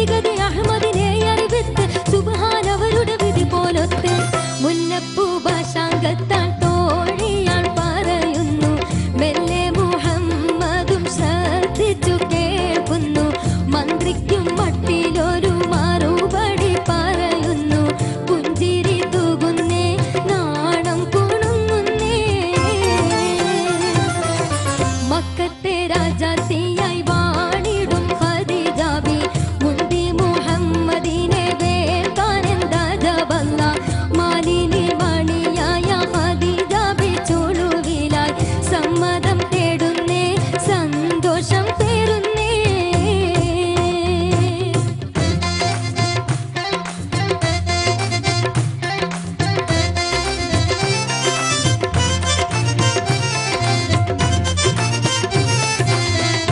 വിധിഗതി അഹമ്മദിനെ അറിവിത്ത് സുബ്ഹാൻ അവരുടെ വിധി പോലൊത്ത് മുല്ലപ്പൂ ഭാഷാംഗത്താൽ തോഴിയാൾ പറയുന്നു മെല്ലെ മുഹമ്മദും ശ്രദ്ധിച്ചു കേൾക്കുന്നു മന്ത്രിക്കും മട്ടിലൊരു മറുപടി പറയുന്നു പുഞ്ചിരി തൂകുന്നേ നാണം കുണുങ്ങുന്നേ മക്കത്തെ രാജാത്തിയായി